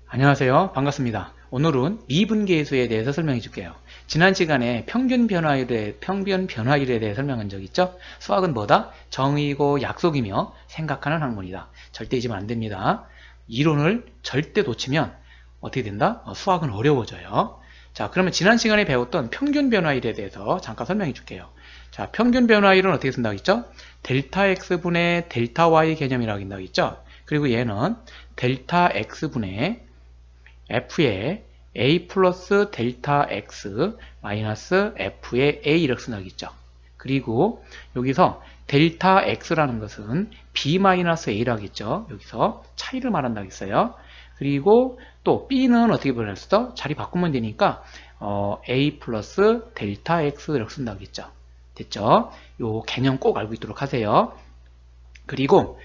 안녕하세요. 반갑습니다. 오늘은 미분계수에 대해서 설명해 줄게요. 지난 시간에 평균 변화율에 대해 설명한 적 있죠? 수학은 뭐다? 정의고 약속이며 생각하는 학문이다. 절대 잊으면 안 됩니다. 이론을 절대 놓치면 어떻게 된다? 수학은 어려워져요. 자, 그러면 지난 시간에 배웠던 평균 변화율에 대해서 잠깐 설명해 줄게요. 자, 평균 변화율은 어떻게 쓴다고 했죠? 델타 x분의 델타 y 개념이라고 한다고 했죠? 그리고 얘는 델타 x분의 f의 a 플러스 델타 x 마이너스 f의 a 이렇게 쓴다겠죠. 그리고 여기서 델타 x라는 것은 b 마이너스 a라겠죠. 여기서 차이를 말한다고 했어요. 그리고 또 b는 어떻게 보냈어? 자리 바꾸면 되니까 a 플러스 델타 x 이렇게 쓴다겠죠. 됐죠? 요 개념 꼭 알고 있도록 하세요. 그리고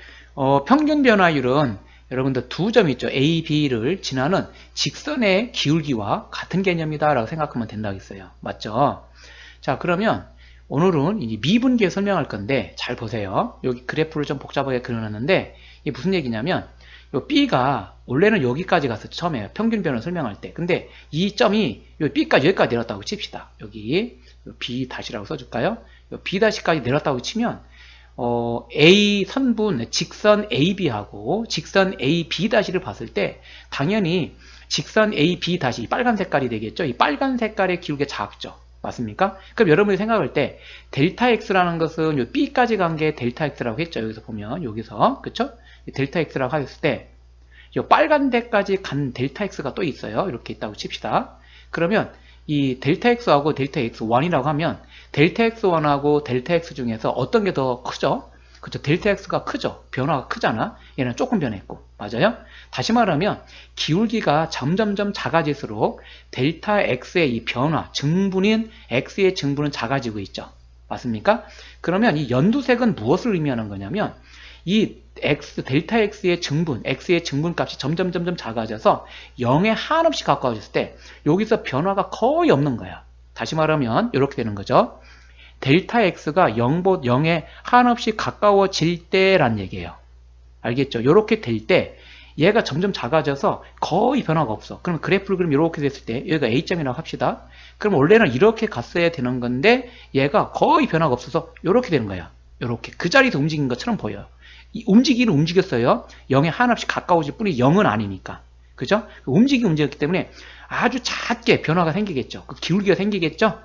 평균 변화율은 여러분들 두 점이 있죠. A, B를 지나는 직선의 기울기와 같은 개념이다 라고 생각하면 된다고 했어요. 맞죠? 자, 그러면 오늘은 이 미분계 설명할 건데 잘 보세요. 여기 그래프를 좀 복잡하게 그려놨는데 이게 무슨 얘기냐면 요 B가 원래는 여기까지 갔었죠. 처음에 평균 변화 설명할 때. 근데 이 점이 요 B까지 여기까지 내렸다고 칩시다. 여기 요 B 다시라고 써줄까요? 요 B 다시까지 내렸다고 치면 A 선분, 직선 AB하고 직선 AB 다시를 봤을 때 당연히 직선 AB 다시 빨간 색깔이 되겠죠. 이 빨간 색깔의 기울기가 작죠. 맞습니까? 그럼 여러분이 생각할 때 델타 X라는 것은 요 B까지 간 게 델타 X라고 했죠. 여기서 보면 여기서 그쵸? 델타 X라고 했을 때 요 빨간 데까지 간 델타 X가 또 있어요. 이렇게 있다고 칩시다. 그러면 이 델타 X하고 델타 X1이라고 하면 델타 X1하고 델타 X 중에서 어떤 게 더 크죠? 그쵸? 델타 X가 크죠? 변화가 크잖아? 얘는 조금 변했고. 맞아요? 다시 말하면 기울기가 점점점 작아질수록 델타 X의 이 변화, 증분인 X의 증분은 작아지고 있죠. 맞습니까? 그러면 이 연두색은 무엇을 의미하는 거냐면 이 델타 X의 증분, X의 증분 값이 점점 작아져서 0에 한없이 가까워졌을 때 여기서 변화가 거의 없는 거야. 다시 말하면 이렇게 되는 거죠. 델타 X가 0에 한없이 가까워질 때란 얘기예요. 알겠죠? 이렇게 될 때 얘가 점점 작아져서 거의 변화가 없어. 그럼 그래프를 그럼 이렇게 됐을 때 여기가 A점이라고 합시다. 그럼 원래는 이렇게 갔어야 되는 건데 얘가 거의 변화가 없어서 이렇게 되는 거야. 이렇게 그 자리에서 움직인 것처럼 보여요. 움직이는 움직였어요. 0에 한없이 가까워질 뿐이 0은 아니니까. 그죠? 움직였기 때문에 아주 작게 변화가 생기겠죠. 그 기울기가 생기겠죠?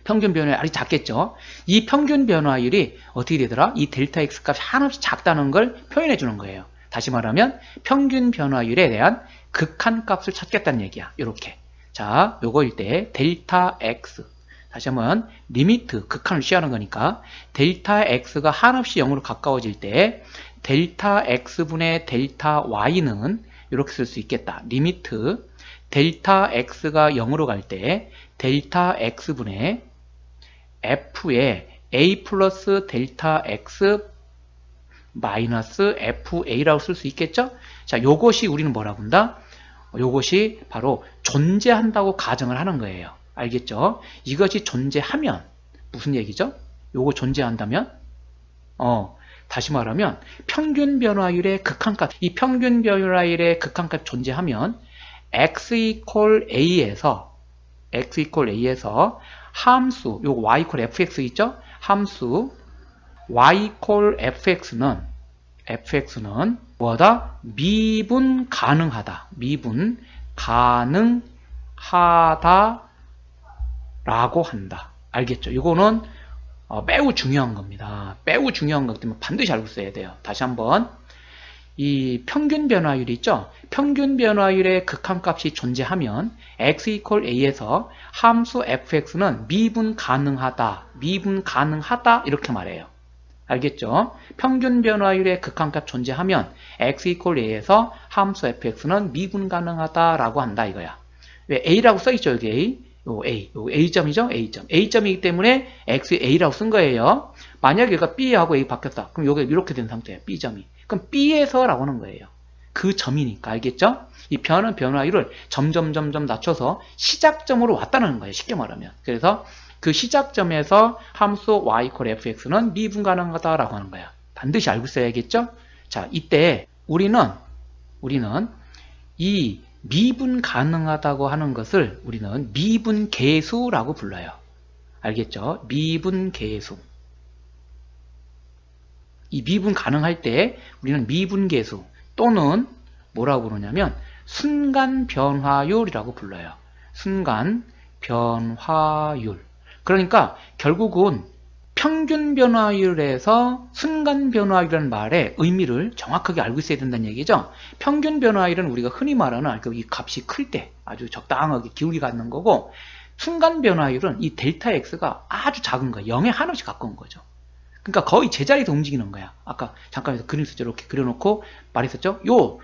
평균 변화율이 아주 작겠죠. 이 평균 변화율이 어떻게 되더라? 이 델타 X 값이 한없이 작다는 걸 표현해 주는 거예요. 다시 말하면 평균 변화율에 대한 극한값을 찾겠다는 얘기야. 이렇게. 자, 요거일 때 델타 X 다시 한번 리미트, 극한을 취하는 거니까 델타 X가 한없이 0으로 가까워질 때 델타 X분의 델타 Y는 이렇게 쓸 수 있겠다. 리미트 델타 X가 0으로 갈 때 델타 X분의 F의 A 플러스 델타 X 마이너스 FA라고 쓸 수 있겠죠? 자, 요것이 우리는 뭐라고 한다? 요것이 바로 존재한다고 가정을 하는 거예요. 알겠죠? 이것이 존재하면 무슨 얘기죠? 요거 존재한다면 다시 말하면 평균 변화율의 극한값, 이 평균 변화율의 극한값 존재하면 x equal a에서 함수, 요거 y equal fx 있죠? 함수 y equal fx는 뭐다? 미분 가능하다. 미분 가능하다 라고 한다. 알겠죠? 이거는 매우 중요한 겁니다. 매우 중요한 거기 때문에 반드시 알고 있어야 돼요. 다시 한번 이 평균 변화율이 있죠? 평균 변화율의 극한값이 존재하면 x equal a에서 함수 fx는 미분 가능하다 이렇게 말해요. 알겠죠? 평균 변화율의 극한값 존재하면 x equal a에서 함수 fx는 미분 가능하다라고 한다 이거야. 왜 a라고 써있죠? 여기 a. 요 A점이죠? A점. A점이기 때문에 X A라고 쓴 거예요. 만약에 얘가 B하고 A 바뀌었다. 그럼 여기 이렇게 된 상태예요. B점이. 그럼 B에서 라고 하는 거예요. 그 점이니까. 알겠죠? 이 변화율을 점점 낮춰서 시작점으로 왔다는 거예요. 쉽게 말하면. 그래서 그 시작점에서 함수 y equal fx는 미분 가능하다라고 하는 거야. 반드시 알고 있어야겠죠? 자, 이때 우리는 이 미분 가능하다고 하는 것을 우리는 미분계수라고 불러요. 알겠죠? 미분계수. 이 미분 가능할 때 우리는 미분계수 또는 뭐라고 부르냐면 순간변화율이라고 불러요. 순간변화율. 그러니까 결국은 평균변화율에서 순간변화율이라는 말의 의미를 정확하게 알고 있어야 된다는 얘기죠. 평균변화율은 우리가 흔히 말하는 이 값이 클 때 아주 적당하게 기울이 갖는 거고, 순간변화율은 이 델타 x가 아주 작은 거예요. 0에 한없이 가까운 거죠. 그러니까 거의 제자리에서 움직이는 거야. 아까 잠깐 그림 썼죠. 이렇게 그려놓고 말했었죠. 요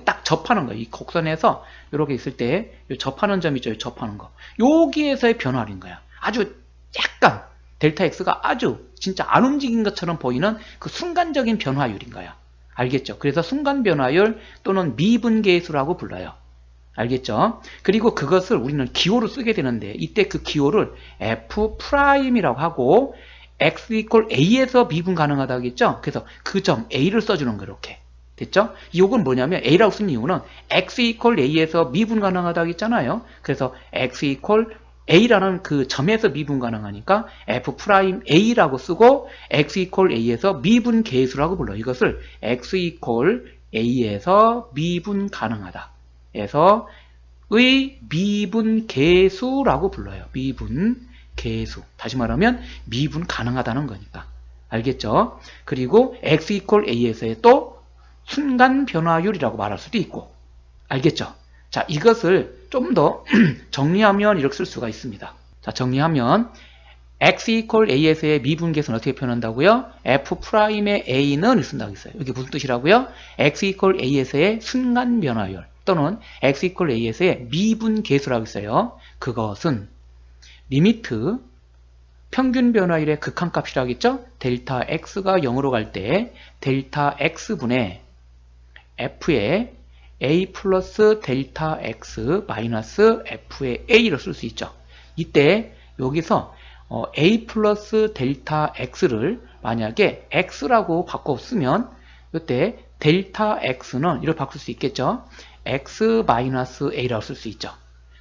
딱 접하는 거예요. 이 곡선에서 이렇게 있을 때 요 접하는 점 있죠. 요 접하는 거. 여기에서의 변화인 거야. 아주 약간 델타 x가 아주 진짜 안 움직인 것처럼 보이는 그 순간적인 변화율인 거야. 알겠죠? 그래서 순간 변화율 또는 미분계수라고 불러요. 알겠죠? 그리고 그것을 우리는 기호로 쓰게 되는데, 이때 그 기호를 F'이라고 하고 x equal a에서 미분 가능하다 하겠죠? 그래서 그 점 a를 써주는 거. 이렇게 됐죠? 이건 뭐냐면 A라고 쓴 이유는 x equal a에서 미분 가능하다 하겠잖아요. 그래서 x equal a라는 그 점에서 미분 가능하니까 F'A라고 쓰고 x equal a에서 미분 계수라고 불러. 이것을 x equal a에서 미분 가능하다 에서 의 미분 계수라고 불러요. 미분 계수. 다시 말하면 미분 가능하다는 거니까. 알겠죠? 그리고 x equal a에서의 또 순간 변화율이라고 말할 수도 있고. 알겠죠? 자, 이것을 좀 더 정리하면 이렇게 쓸 수가 있습니다. 자, 정리하면 x equal a에서의 미분계수는 어떻게 표현한다고요? F'의 a는 이렇게 쓴다고 했어요. 이게 무슨 뜻이라고요? x equal a에서의 순간 변화율 또는 x equal a에서의 미분계수라고 했어요. 그것은 리미트 평균 변화율의 극한값이라고 했죠? 델타 x가 0으로 갈 때 델타 x분의 f의 a 플러스 델타 x 마이너스 f의 a로 쓸 수 있죠. 이때 여기서 a 플러스 델타 x를 만약에 x라고 바꿔 쓰면 이때 델타 x는 이렇게 바꿀 수 있겠죠. x 마이너스 a라고 쓸 수 있죠.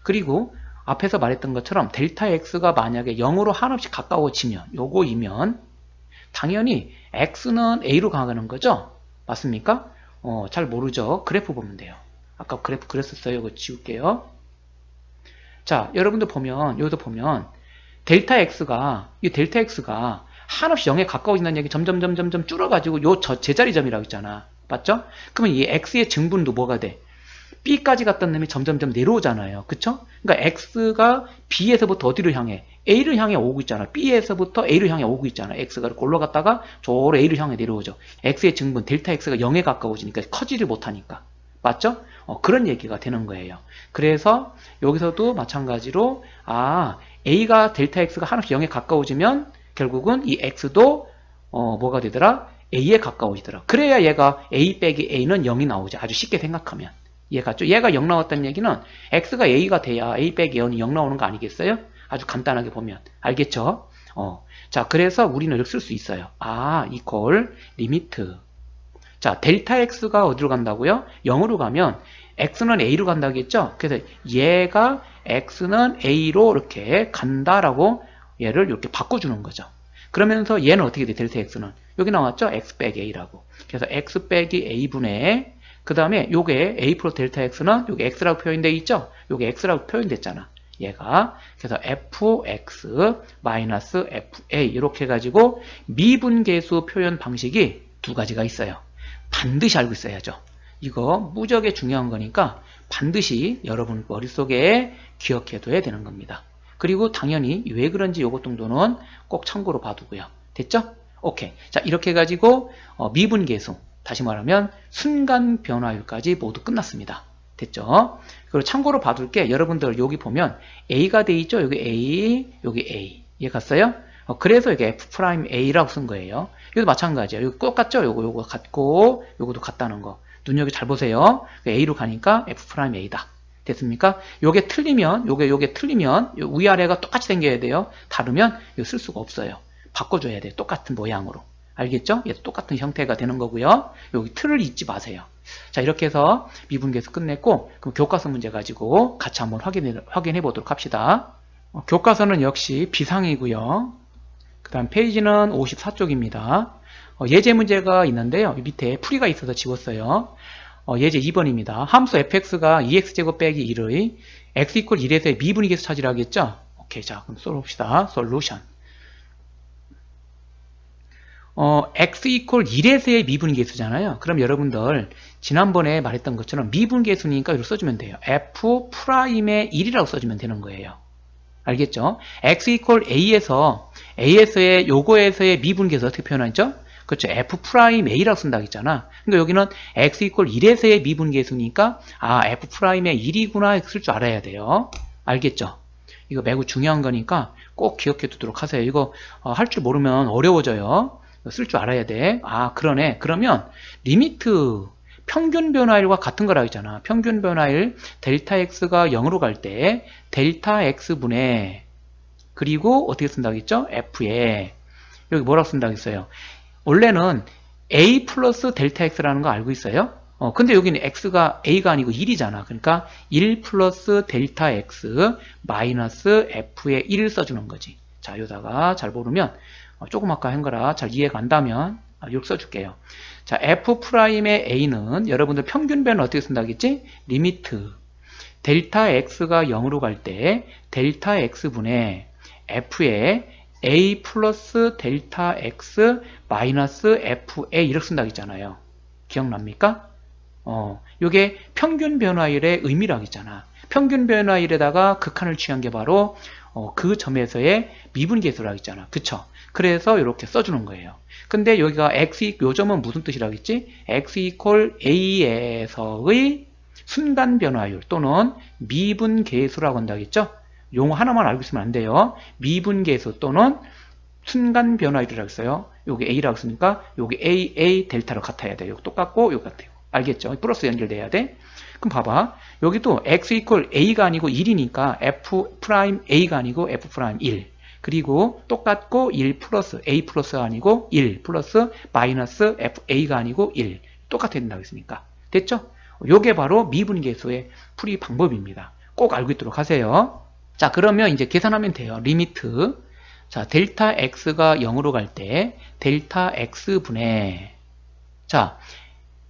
그리고 앞에서 말했던 것처럼 델타 x가 만약에 0으로 한없이 가까워지면 요거이면 당연히 x는 a로 가는 거죠. 맞습니까? 잘 모르죠. 그래프 보면 돼요. 아까 그래프 그렸었어요. 이거 지울게요. 자, 여러분들 보면 여기도 보면 델타 x가 한없이 0에 가까워진다는 얘기 점점 줄어가지고 요 제자리점이라고 했잖아. 맞죠? 그러면 이 x의 증분도 뭐가 돼? b까지 갔던 놈이 점점 내려오잖아요. 그쵸? 그러니까 x가 b에서부터 어디로 향해? a를 향해 오고 있잖아. b에서부터 a를 향해 오고 있잖아. x가 이렇게 올라갔다가 저로 a를 향해 내려오죠. x의 증분 델타 x가 0에 가까워지니까 커지를 못하니까. 맞죠? 그런 얘기가 되는 거예요. 그래서 여기서도 마찬가지로 a가 델타 x가 하나씩 0에 가까워지면 결국은 이 x도 뭐가 되더라? a에 가까워지더라. 그래야 얘가 a 빼기 a는 0이 나오죠. 아주 쉽게 생각하면. 얘가 0 나왔다는 얘기는 x가 a가 돼야 a 빼기 0이 0 나오는 거 아니겠어요? 아주 간단하게 보면. 알겠죠? 자, 그래서 우리는 이렇게 쓸 수 있어요. 이퀄 리미트. 자, 델타 x가 어디로 간다고요? 0으로 가면 x는 a로 간다겠죠? 그래서 얘가 x는 a로 이렇게 간다라고 얘를 이렇게 바꿔주는 거죠. 그러면서 얘는 어떻게 돼? 델타 x는 여기 나왔죠? x 빼기 a라고. 그래서 x 빼기 a분의 그 다음에 요게 a 플러스 델타 x는 요게 x라고 표현되어 있죠? 요게 x라고 표현됐잖아. 얘가 그래서 fx 마이너스 fa 이렇게 해가지고 미분계수 표현 방식이 두 가지가 있어요. 반드시 알고 있어야죠. 이거 무지하게 중요한 거니까 반드시 여러분 머릿속에 기억해둬야 되는 겁니다. 그리고 당연히 왜 그런지 요것 정도는 꼭 참고로 봐두고요. 됐죠? 오케이. 자, 이렇게 해가지고 미분계수, 다시 말하면 순간 변화율까지 모두 끝났습니다. 됐죠? 그리고 참고로 봐둘게. 여러분들 여기 보면 A가 돼 있죠? 여기 A, 여기 A. 이해 갔어요? 그래서 이게 F'A라고 쓴 거예요. 이것도 마찬가지예요. 이거 똑같죠? 요거 같고, 요것도 같다는 거. 눈여겨 잘 보세요. A로 가니까 F'A다. 됐습니까? 요게 틀리면, 요게 틀리면, 위아래가 똑같이 생겨야 돼요. 다르면 이거 쓸 수가 없어요. 바꿔줘야 돼요. 똑같은 모양으로. 알겠죠? 얘도 똑같은 형태가 되는 거고요. 여기 틀을 잊지 마세요. 자, 이렇게 해서 미분계수 끝냈고, 그럼 교과서 문제 가지고 같이 한번 확인해 보도록 합시다. 교과서는 역시 비상이고요. 그 다음 페이지는 54쪽입니다. 예제 문제가 있는데요. 밑에 풀이가 있어서 지웠어요. 예제 2번입니다. 함수 fx가 2x제곱 빼기 1의 x 이퀄 1에서의 미분의 계수 찾으라고 했죠? 오케이, 자, 그럼 써봅시다. 솔루션. x 이퀄 1에서의 미분의 계수잖아요. 그럼 여러분들 지난번에 말했던 것처럼 미분 계수니까 이렇게 써주면 돼요. f 프라임의 1이라고 써주면 되는 거예요. 알겠죠? x 이퀄 a에서의 요거에서의 미분 계수 어떻게 표현하죠? 그렇죠. f 프라임 a라고 쓴다고 했잖아. 그러니까 여기는 x 이퀄 1에서의 미분 계수니까 f 프라임의 1이구나 쓸 줄 알아야 돼요. 알겠죠? 이거 매우 중요한 거니까 꼭 기억해 두도록 하세요. 이거 할 줄 모르면 어려워져요. 쓸 줄 알아야 돼. 그러네. 그러면 리미트 평균 변화율과 같은 거라고 했잖아. 평균 변화율 델타 x가 0으로 갈 때 델타 x분의 그리고 어떻게 쓴다고 했죠? f에 여기 뭐라고 쓴다고 했어요? 원래는 a 플러스 델타 x라는 거 알고 있어요? 근데 여기는 x가 a가 아니고 1이잖아. 그러니까 1 플러스 델타 x 마이너스 f의 1을 써주는 거지. 자, 여기다가 잘 모르면 조금 아까 한 거라 잘 이해가 안 다면 이렇게 써줄게요. 자, f 프라임의 a는 여러분들 평균 변화 어떻게 쓴다고 했지? 리미트 델타 x가 0으로 갈 때 델타 x분의 f의 a 플러스 델타 x 마이너스 fa 이렇게 쓴다고 했잖아요. 기억납니까? 요게 평균 변화율의 의미라고 했잖아. 평균 변화율에다가 극한을 취한 게 바로 그 점에서의 미분계수라고 했잖아. 그쵸? 그래서 이렇게 써주는 거예요. 근데 여기가 요 점은 무슨 뜻이라고 했지? x 이퀄 a에서의 순간 변화율 또는 미분계수라고 한다고 했죠? 용어 하나만 알고 있으면 안 돼요. 미분계수 또는 순간 변화율이라고 했어요. 여기 a라고 했으니까 여기 a 델타로 같아야 돼요. 똑같고 여기 같아요. 알겠죠? 플러스 연결돼야 돼. 그럼 봐봐. 여기도 x 이퀄 a가 아니고 1이니까 f 프라임 a가 아니고 f 프라임 1. 그리고 똑같고 1 플러스 a 플러스가 아니고 1 플러스 마이너스 fa가 아니고 1. 똑같아야 된다고 했으니까. 됐죠? 요게 바로 미분계수의 풀이 방법입니다. 꼭 알고 있도록 하세요. 자, 그러면 이제 계산하면 돼요. 리미트. 자, 델타 x가 0으로 갈 때 델타 x분의 자,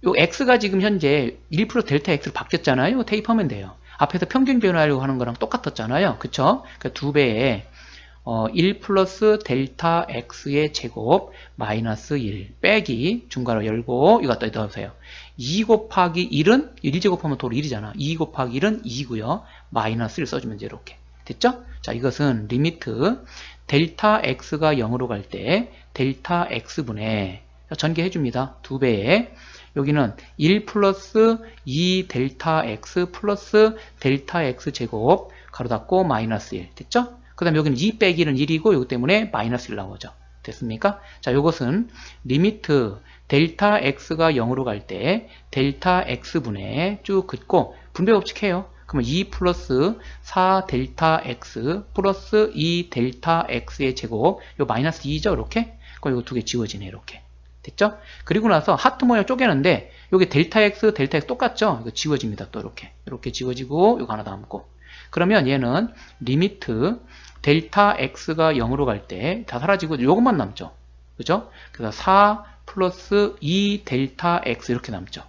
요 x가 지금 현재 1 플러스 델타 x로 바뀌었잖아요. 대입하면 돼요. 앞에서 평균 변화하려고 하는 거랑 똑같았잖아요. 그쵸? 그러니까 2배에 1 플러스 델타 x의 제곱 마이너스 1 빼기 중괄호 열고 이거 갖다 넣으세요. 2 곱하기 1은 1 제곱하면 도로 1이잖아. 2 곱하기 1은 2고요. 마이너스 1 써주면 이제 이렇게. 됐죠? 자, 이것은 리미트 델타 x가 0으로 갈 때 델타 x분의 전개해 줍니다. 2배에 여기는 1 플러스 2 델타 x 플러스 델타 x 제곱 가로 닫고 마이너스 1 됐죠? 그 다음에 여기는 2 빼기 1은 1이고 여기 때문에 마이너스 1 나오죠. 됐습니까? 자, 요것은 리미트 델타 x가 0으로 갈 때 델타 x분의 쭉 긋고 분배 법칙 해요. 그러면 2 플러스 4 델타 x 플러스 2 델타 x의 제곱 요 마이너스 2죠 이렇게? 그럼 이거 두 개 지워지네 이렇게. 됐죠? 그리고 나서 하트 모양 쪼개는데 여기 델타 x 똑같죠? 이거 지워집니다. 또 이렇게 지워지고 이거 하나 남고. 그러면 얘는 리미트 델타 x가 0으로 갈 때 다 사라지고 요것만 남죠. 그죠? 그래서 4 플러스 2 델타 x 이렇게 남죠.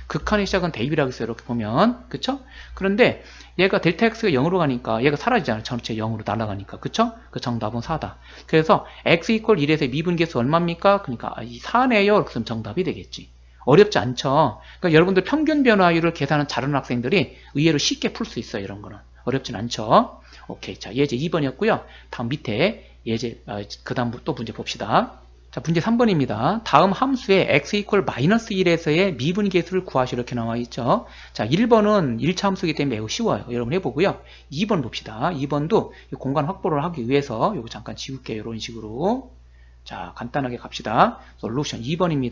극한의 시작은 대입이라고 했어요. 이렇게 보면. 그쵸? 그런데 얘가 델타 x가 0으로 가니까 얘가 사라지잖아요. 전체 0으로 날아가니까. 그쵸? 그 정답은 4다. 그래서 x 이퀄 1에서 미분계수 얼마입니까? 그러니까 4네요. 그럼 정답이 되겠지. 어렵지 않죠? 그러니까 여러분들 평균 변화율을 계산은 잘하는 학생들이 의외로 쉽게 풀 수 있어요. 이런 거는. 어렵진 않죠? 오케이. 자, 예제 2번이었고요. 다음 밑에 예제, 그 다음 또 문제 봅시다. 자, 문제 3번입니다. 다음 함수의 x 이퀄 마이너스 1에서의 미분계수를 구하시 이렇게 나와 있죠. 자, 1번은 1차 함수이기 때문에 매우 쉬워요. 여러분 해보고요. 2번 봅시다. 2번도 공간 확보를 하기 위해서 요거 잠깐 지울게요. 이런 식으로. 자, 간단하게 갑시다. 솔루션 2번입니다.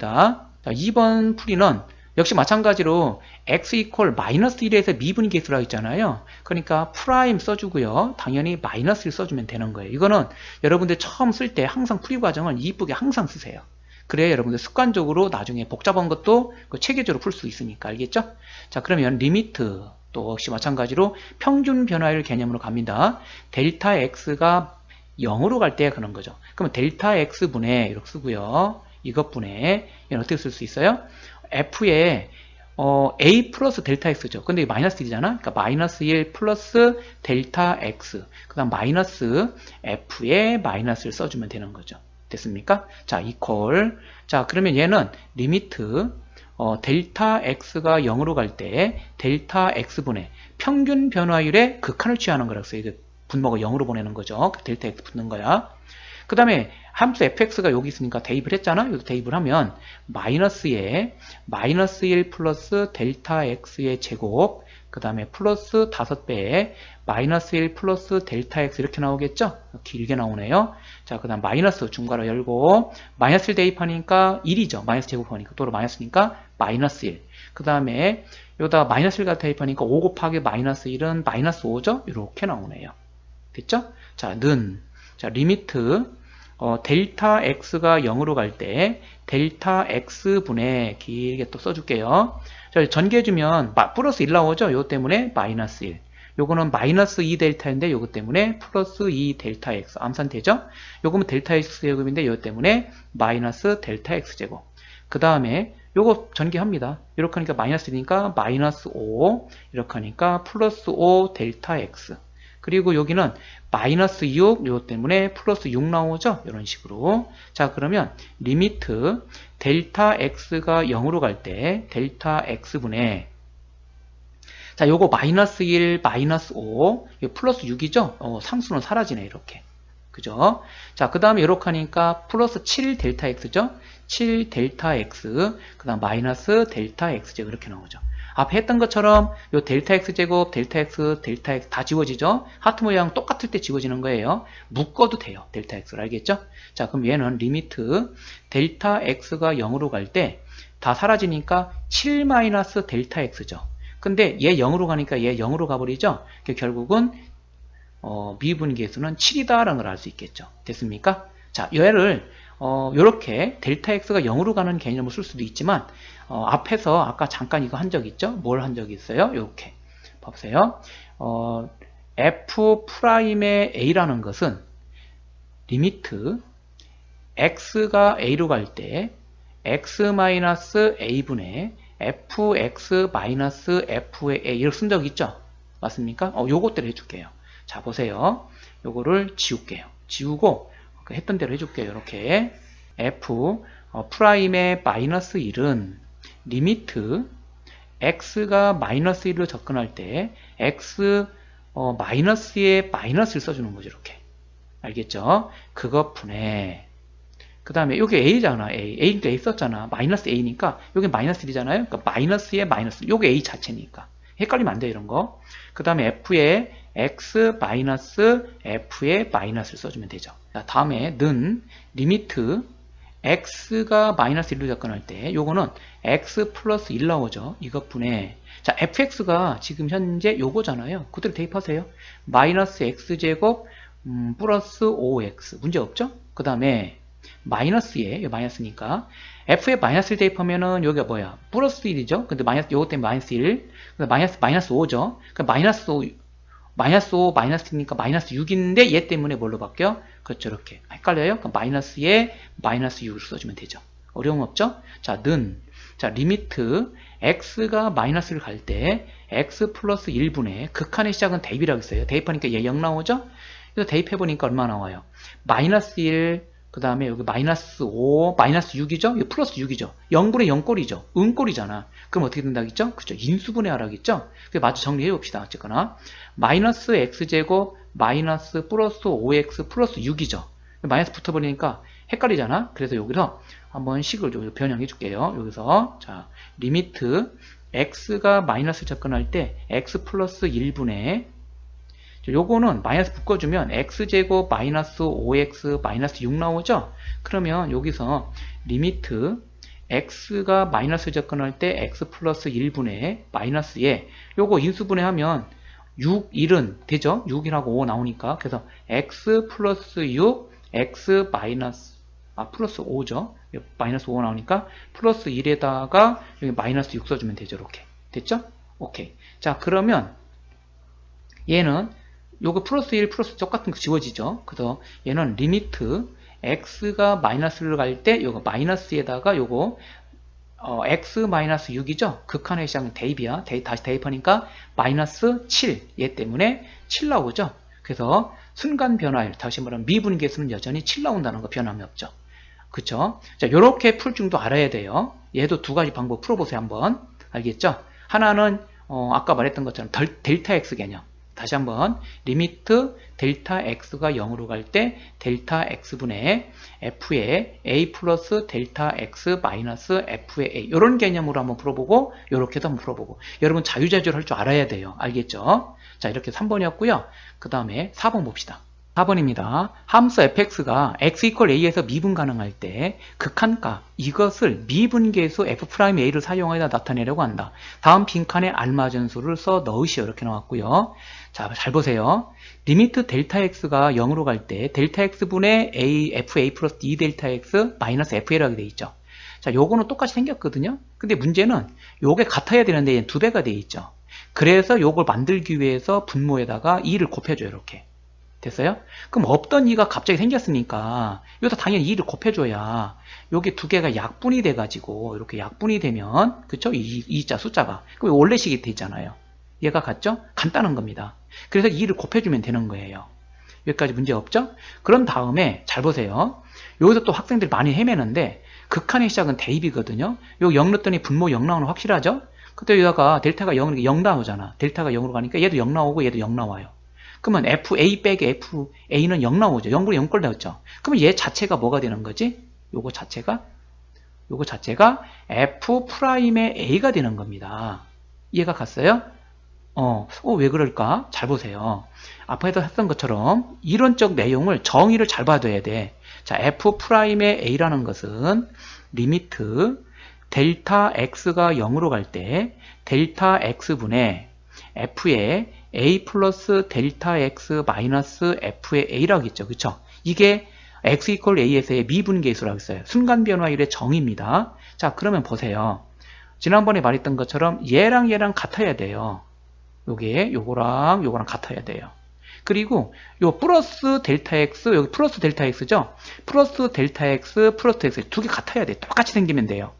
자, 2번 풀이는 역시 마찬가지로 x 이퀄 마이너스 1에서 미분계수라고 했잖아요. 그러니까 프라임 써주고요. 당연히 마이너스 1 써주면 되는 거예요. 이거는 여러분들 처음 쓸 때 항상 풀이 과정을 이쁘게 항상 쓰세요. 그래야 여러분들 습관적으로 나중에 복잡한 것도 체계적으로 풀 수 있으니까. 알겠죠? 자, 그러면 리미트 또 역시 마찬가지로 평균 변화율 개념으로 갑니다. 델타 x가 0으로 갈 때 그런 거죠. 그러면 델타 x분의 이렇게 쓰고요. 이것분의 이건 어떻게 쓸 수 있어요? f에 a 플러스 델타 x죠. 근데 이게 마이너스 1이잖아. 그러니까 마이너스 1 플러스 델타 x. 그 다음 마이너스 f에 마이너스를 써주면 되는 거죠. 됐습니까? 자, 이퀄. 자, 그러면 얘는 리미트 델타 x가 0으로 갈 때 델타 x분의 평균 변화율의 극한을 취하는 거라고 써요. 이게 분모가 0으로 보내는 거죠. 델타 x 붙는 거야. 그 다음에 함수 fx가 여기 있으니까 대입을 했잖아. 여기 대입을 하면 마이너스에 마이너스 1 플러스 델타 x의 제곱, 그 다음에 플러스 5배에 마이너스 1 플러스 델타 x 이렇게 나오겠죠? 길게 나오네요. 자, 그 다음 마이너스 중괄호 열고 마이너스 1 대입하니까 1이죠. 마이너스 제곱하니까 또로 마이너스니까 마이너스 1. 그 다음에 여기다가 마이너스 1과 대입하니까 5 곱하기 마이너스 1은 마이너스 5죠? 이렇게 나오네요. 됐죠? 자, 자, 리미트 델타 x가 0으로 갈 때 델타 x분의 길게 또 써줄게요. 자, 전개해주면 플러스 1 나오죠? 요거 때문에 마이너스 1. 요거는 마이너스 2 델타인데 요거 때문에 플러스 2 델타 x. 암산되죠? 요거는 델타 x 제곱인데 요거 때문에 마이너스 델타 x 제곱. 그 다음에 요거 전개합니다. 이렇게 하니까 마이너스 1이니까 마이너스 5. 이렇게 하니까 플러스 5 델타 x. 그리고 여기는 마이너스 6, 이것 때문에 플러스 6 나오죠? 이런 식으로. 자, 그러면 리미트 델타 x가 0으로 갈 때 델타 x분의 자, 요거 마이너스 1, 마이너스 5, 이거 플러스 6이죠? 상수는 사라지네, 이렇게. 그죠? 자, 그 다음에 이렇게 하니까 플러스 7 델타 x죠? 7 델타 x, 그 다음 마이너스 델타 x제곱 이렇게 나오죠. 앞에 했던 것처럼 요 델타 x제곱, 델타 x, 델타 x 다 지워지죠? 하트 모양 똑같을 때 지워지는 거예요. 묶어도 돼요. 델타 x를. 알겠죠? 자, 그럼 얘는 리미트 델타 x가 0으로 갈 때 다 사라지니까 7 마이너스 델타 x죠. 근데 얘 0으로 가니까 얘 0으로 가버리죠? 결국은 미분계수는 7이다라는 걸 알 수 있겠죠. 됐습니까? 자, 얘를 요렇게 델타 x가 0으로 가는 개념을 쓸 수도 있지만 앞에서 아까 잠깐 이거 한 적 있죠? 뭘 한 적이 있어요? 요렇게 봐보세요. f'의 a라는 것은 리미트 x가 a로 갈 때 x-a분의 fx-f의 a 이렇게 쓴 적 있죠? 맞습니까? 요것대로 해줄게요. 자, 보세요. 요거를 지울게요. 지우고 했던 대로 해줄게요. 이렇게 f 프라임의 마이너스 1은 리미트 x가 마이너스 1로 접근할 때 x 마이너스에 마이너스를 써주는 거죠. 이렇게. 알겠죠? 그것 분해. 그 다음에 여기 a잖아. a니까 a 썼잖아. 마이너스 a니까 여기 마이너스 1이잖아요. 그러니까 마이너스에 마이너스. 여기 a 자체니까. 헷갈리면 안 돼, 이런 거. 그 다음에 f에 x 마이너스 f에 마이너스를 써주면 되죠. 자, 다음에 는 리미트 x가 마이너스 1로 접근할 때 요거는 x 플러스 1 나오죠. 이것 분해. 자, fx가 지금 현재 요거잖아요. 그대로 대입하세요. 마이너스 x제곱 플러스 5x. 문제 없죠? 그 다음에 마이너스에 마이너스니까 f에 마이너스를 대입하면은 여기가 뭐야? 플러스 1이죠. 근데 마이너스 요거 때문에 마이너스 1. 마이너스 5죠. 그 마이너스 5 마이너스니까 마이너스 6인데 얘 때문에 뭘로 바뀌어? 그렇죠. 이렇게. 헷갈려요? 그럼 마이너스에 마이너스 6을 써주면 되죠. 어려움 없죠? 자, 자, 리미트 x가 마이너스를 갈 때 x 플러스 1분의 극한의 시작은 대입이라고 했어요. 대입하니까 얘 0 나오죠? 그래서 대입해보니까 얼마 나와요? 마이너스 1, 그 다음에 여기 마이너스 5, 마이너스 6이죠? 이거 플러스 6이죠? 0분의 0꼴이죠? 은꼴이잖아. 그럼 어떻게 된다겠죠? 그렇죠. 인수분해 하라겠죠? 마저 정리해 봅시다. 어쨌거나. 마이너스 x제곱, 마이너스 플러스 5x 플러스 6이죠? 마이너스 붙어버리니까 헷갈리잖아? 그래서 여기서 한번 식을 좀 변형해 줄게요. 여기서. 자, 리미트 x가 마이너스 접근할 때 x 플러스 1분의 요거는 마이너스 묶어주면 x제곱 마이너스 5x 마이너스 6 나오죠? 그러면 여기서 리미트 x가 마이너스 접근할 때 x 플러스 1분의 마이너스에 요거 인수분해하면 6, 1은 되죠? 6이라고 5 나오니까. 그래서 x 플러스 6, x 마이너스 플러스 5죠. 마이너스 5 나오니까 플러스 1에다가 여기 마이너스 6 써주면 되죠. 이렇게. 됐죠? 오케이. 자, 그러면 얘는 요거 플러스 1, 플러스 똑같은 거 지워지죠. 그래서 얘는 리미트 x가 마이너스를 갈 때 요거 마이너스에다가 요거 x 마이너스 6이죠. 극한의 시작은 대입이야. 다시 대입하니까 마이너스 7. 얘 때문에 7 나오죠. 그래서 순간 변화율, 다시 말하면 미분계수는 여전히 7 나온다는 거 변함이 없죠. 그쵸? 자, 요렇게 풀 줄도 알아야 돼요. 얘도 두 가지 방법 풀어보세요, 한번. 알겠죠? 하나는, 아까 말했던 것처럼 델타 x 개념. 다시 한번, 리미트 델타 x가 0으로 갈 때, 델타 x분의 f의 a 플러스 델타 x 마이너스 f의 a. 요런 개념으로 한번 풀어보고, 요렇게도 한번 풀어보고. 여러분 자유자재로 할 줄 알아야 돼요. 알겠죠? 자, 이렇게 3번이었고요. 그 다음에 4번 봅시다. 4번입니다. 함수 fx가 x equal a에서 미분 가능할 때 극한값 이것을 미분계수 f'a를 사용하여 나타내려고 한다. 다음 빈칸에 알맞은 수를 써 넣으시오. 이렇게 나왔고요. 자, 잘 보세요. 리미트 델타 x가 0으로 갈 때 델타 x분의 fa 플러스 d 델타 x 마이너스 fa라고 되어 있죠. 자, 요거는 똑같이 생겼거든요. 근데 문제는 요게 같아야 되는데 얘는 2배가 되어 있죠. 그래서 요걸 만들기 위해서 분모에다가 2를 곱해줘요. 이렇게. 됐어요? 그럼 없던 2가 갑자기 생겼으니까 여기서 당연히 2를 곱해줘야 요게 두 개가 약분이 돼가지고 이렇게 약분이 되면 그쵸? 2자 숫자가 그럼 원래식이 돼 있잖아요. 얘가 같죠? 간단한 겁니다. 그래서 2를 곱해주면 되는 거예요. 여기까지 문제 없죠? 그런 다음에 잘 보세요. 여기서 또 학생들이 많이 헤매는데 극한의 시작은 대입이거든요. 요 0 넣었더니 분모 0 나오는 거 확실하죠? 그때 여기다가 델타가 0 나오잖아. 델타가 0으로 가니까 얘도 0 나오고 얘도 0 나와요. 그러면 FA 빼기 FA는 0 나오죠. 0분의 0꼴 나왔죠. 그러면 얘 자체가 뭐가 되는 거지? 요거 자체가 F'의 A가 되는 겁니다. 이해가 갔어요? 왜 그럴까? 잘 보세요. 앞에서 했던 것처럼 이론적 내용을 정의를 잘 봐둬야 돼. 자, F'의 A라는 것은 리미트 델타 X가 0으로 갈 때 델타 X분의 F의 A 플러스 델타 X 마이너스 F의 A라고 했죠. 그쵸? 이게 X 이퀄 A에서의 미분계수라고 했어요. 순간 변화율의 정의입니다. 자, 그러면 보세요. 지난번에 말했던 것처럼 얘랑 같아야 돼요. 요거랑 같아야 돼요. 그리고 요 플러스 델타 X, 여기 플러스 델타 X죠? 플러스 델타 X, 플러스 델타 X 두 개 같아야 돼. 똑같이 생기면 돼요.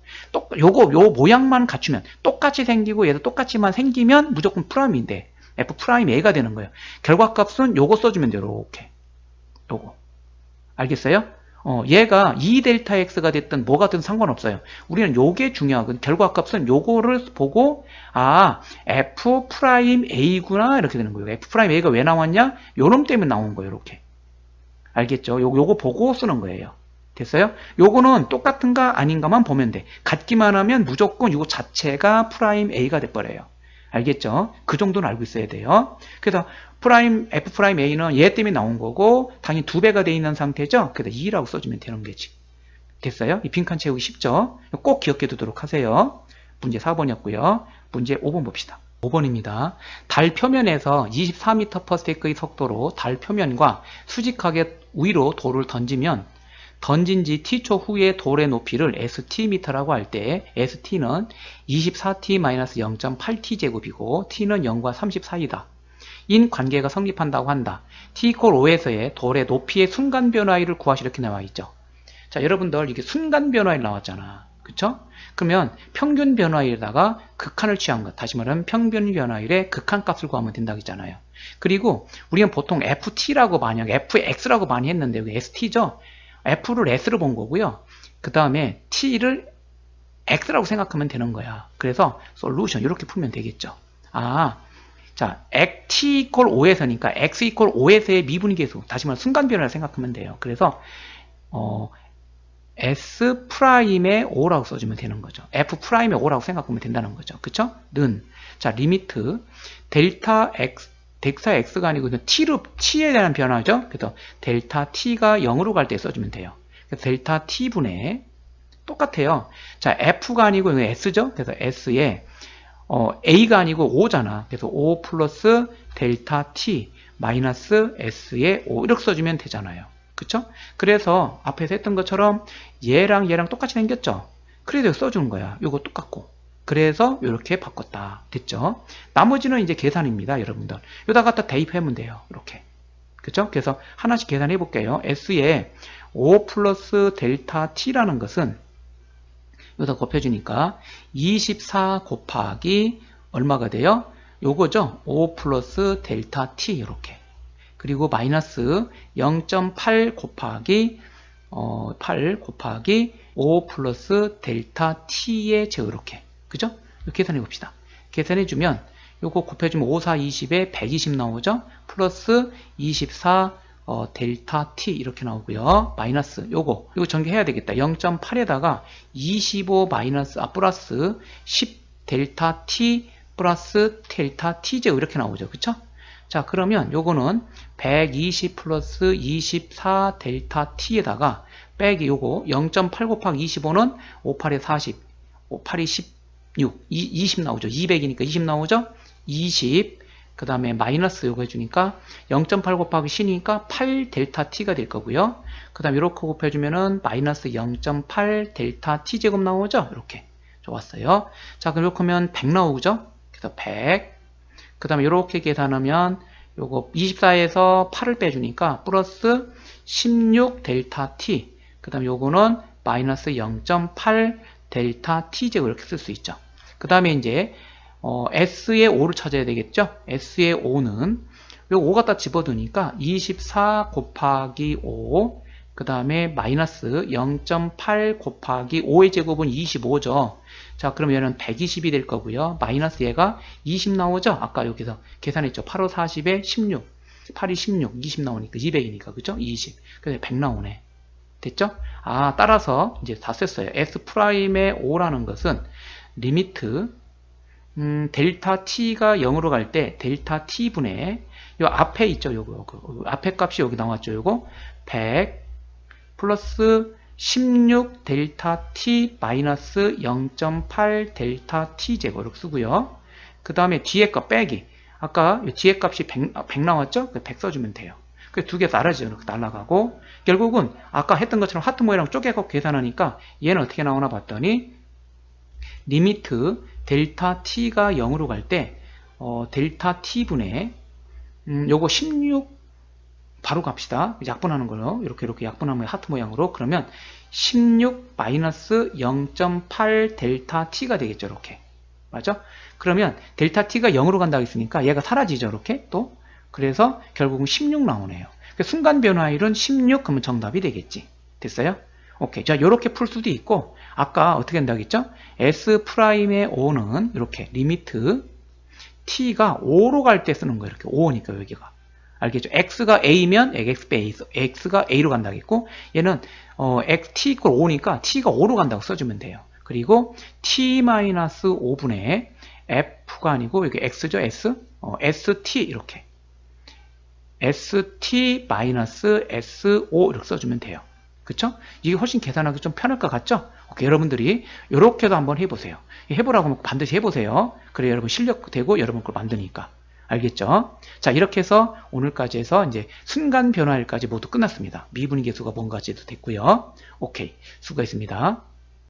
요 모양만 갖추면 똑같이 생기고 얘도 똑같이만 생기면 무조건 프라임인데 F'A가 되는 거예요. 결과값은 요거 써주면 돼요. 이렇게. 요거. 알겠어요? 얘가 2ΔX가 됐든 뭐가 됐든 상관없어요. 우리는 요게 중요하거든. 결과값은 요거를 보고 F'A구나 이렇게 되는 거예요. F'A가 왜 나왔냐? 요놈 때문에 나온 거예요. 이렇게. 알겠죠? 요거 보고 쓰는 거예요. 됐어요? 요거는 똑같은가 아닌가만 보면 돼. 같기만 하면 무조건 요거 자체가 프라임 A가 돼버려요. 알겠죠? 그 정도는 알고 있어야 돼요. 그래서 F'A는 얘 때문에 나온 거고 당연히 2배가 돼 있는 상태죠? 그래서 2라고 써주면 되는 거지. 됐어요? 이 빈칸 채우기 쉽죠? 꼭 기억해 두도록 하세요. 문제 4번이었고요. 문제 5번 봅시다. 5번입니다. 달 표면에서 24m/s의 속도로 달 표면과 수직하게 위로 돌을 던지면 던진 지 t초 후에 돌의 높이를 stm라고 할 때 st는 24t-0.8t 제곱이고 t는 0과 30 사이다. 인 관계가 성립한다고 한다. t = 5에서의 돌의 높이의 순간 변화율을 구하시오. 이렇게 나와 있죠. 자, 여러분들 이게 순간 변화율 나왔잖아. 그쵸? 그러면 평균 변화율에다가 극한을 취한 것. 다시 말하면 평균 변화율의 극한값을 구하면 된다고 했잖아요. 그리고 우리는 보통 ft라고 fx라고 많이 했는데 여기 st죠? F를 S로 본 거고요. 그 다음에 T를 X라고 생각하면 되는 거야. 그래서 솔루션 이렇게 풀면 되겠죠. 자, T = 5에서니까 X = 5에서의 미분계수. 다시 말해 순간 변화를 생각하면 돼요. 그래서 S''의 5라고 써주면 되는 거죠. F'의 5라고 생각하면 된다는 거죠. 그쵸? 자, 리미트 델타 X가 아니고 T에 대한 변화죠. 그래서 델타 T가 0으로 갈 때 써주면 돼요. 그래서 델타 T분의 똑같아요. 자, F가 아니고 S죠. 그래서 S에 A가 아니고 5잖아. 그래서 5 플러스 델타 T 마이너스 S에 5 이렇게 써주면 되잖아요. 그쵸? 그래서 앞에서 했던 것처럼 얘랑 얘랑 똑같이 생겼죠? 그래도 써주는 거야. 요거 똑같고. 그래서 이렇게 바꿨다. 됐죠? 나머지는 이제 계산입니다. 여러분들. 여기다 갖다 대입하면 돼요. 이렇게. 그쵸? 그래서 하나씩 계산해 볼게요. S에 5 플러스 델타 T라는 것은 여기다 곱해주니까 24 곱하기 얼마가 돼요? 요거죠? 5 플러스 델타 T 이렇게. 그리고 마이너스 0.8 곱하기 8 곱하기 5 플러스 델타 T의 제곱 이렇게. 그죠? 이렇게 계산해 봅시다. 계산해 주면 요거 곱해주면 5, 4, 20에 120 나오죠? 플러스 24 델타 T 이렇게 나오고요. 마이너스 요거 전개해야 되겠다. 0.8에다가 25 마이너스 플러스 10 델타 T 플러스 델타 T 제곱 이렇게 나오죠. 그쵸? 자, 그러면 요거는 120 플러스 24 델타 T에다가 빼기 요거 0.8 곱하기 25는 5, 8에 40, 5, 8이 16, 20 나오죠. 200이니까 20 나오죠. 20, 그 다음에 마이너스 요거 해주니까 0.8 곱하기 10이니까 8 델타 T가 될 거고요. 그 다음에 이렇게 곱해주면은 마이너스 0.8 델타 T 제곱 나오죠. 이렇게. 좋았어요. 자, 그럼 이렇게 하면 100 나오죠. 그래서 100. 그 다음에 이렇게 계산하면 요거 24에서 8을 빼주니까 플러스 16 델타 T. 그 다음에 요거는 마이너스 0.8 델타 T 제곱 이렇게 쓸 수 있죠. 그 다음에 이제 S의 5를 찾아야 되겠죠. S의 5는 요 5 갖다 집어두니까 24 곱하기 5, 그 다음에 마이너스 0.8 곱하기 5의 제곱은 25죠. 자, 그럼 얘는 120이 될 거고요. 마이너스 얘가 20 나오죠. 아까 여기서 계산했죠. 8, 5, 40에 16, 8이 16, 20 나오니까 200이니까 그죠? 20. 그래서 100 나오네. 됐죠? 아, 따라서 이제 다 썼어요. S'의 5라는 것은 리미트 델타 t가 0으로 갈 때 델타 t분의 요 앞에 있죠. 요거 앞에 값이 여기 나왔죠. 요거 100 플러스 16 델타 t 마이너스 0.8 델타 t 제곱 이렇게 쓰고요. 그 다음에 뒤에 값 빼기. 아까 뒤에 값이 100 나왔죠? 100 써주면 돼요. 그 두 개 사라지죠. 이렇게 날아가고 결국은 아까 했던 것처럼 하트 모양 쪼개고 계산하니까 얘는 어떻게 나오나 봤더니 리미트 델타 t가 0으로 갈 때 델타 t분의 요거 16 바로 갑시다. 약분하는 걸로 이렇게 약분하면 하트 모양으로 그러면 16 마이너스 0.8 델타 t가 되겠죠. 이렇게 맞죠? 그러면 델타 t가 0으로 간다고 했으니까 얘가 사라지죠. 이렇게 또 그래서 결국은 16 나오네요. 순간 변화율은 16 그러면 정답이 되겠지. 됐어요? 오케이. 자, 이렇게 풀 수도 있고 아까 어떻게 한다고 했죠? S'의 5는 이렇게 리미트 t가 5로 갈 때 쓰는 거예요. 이렇게 5니까 여기가. 알겠죠? x가 a면 x가 a로 간다고 했고 얘는 t 이퀄 5니까 t가 5로 간다고 써주면 돼요. 그리고 t-5분의 f가 아니고 여기 x죠? s st 이렇게 st-s5 이렇게 써주면 돼요. 그쵸? 이게 훨씬 계산하기 좀 편할 것 같죠? 오케이, 여러분들이 이렇게도 한번 해보세요. 해보라고 하면 반드시 해보세요. 그래 여러분 실력 되고 여러분 걸 만드니까. 알겠죠? 자, 이렇게 해서 오늘까지 해서 이제 순간 변화일까지 모두 끝났습니다. 미분계수가 뭔가지도 됐고요. 오케이, 수고했습니다.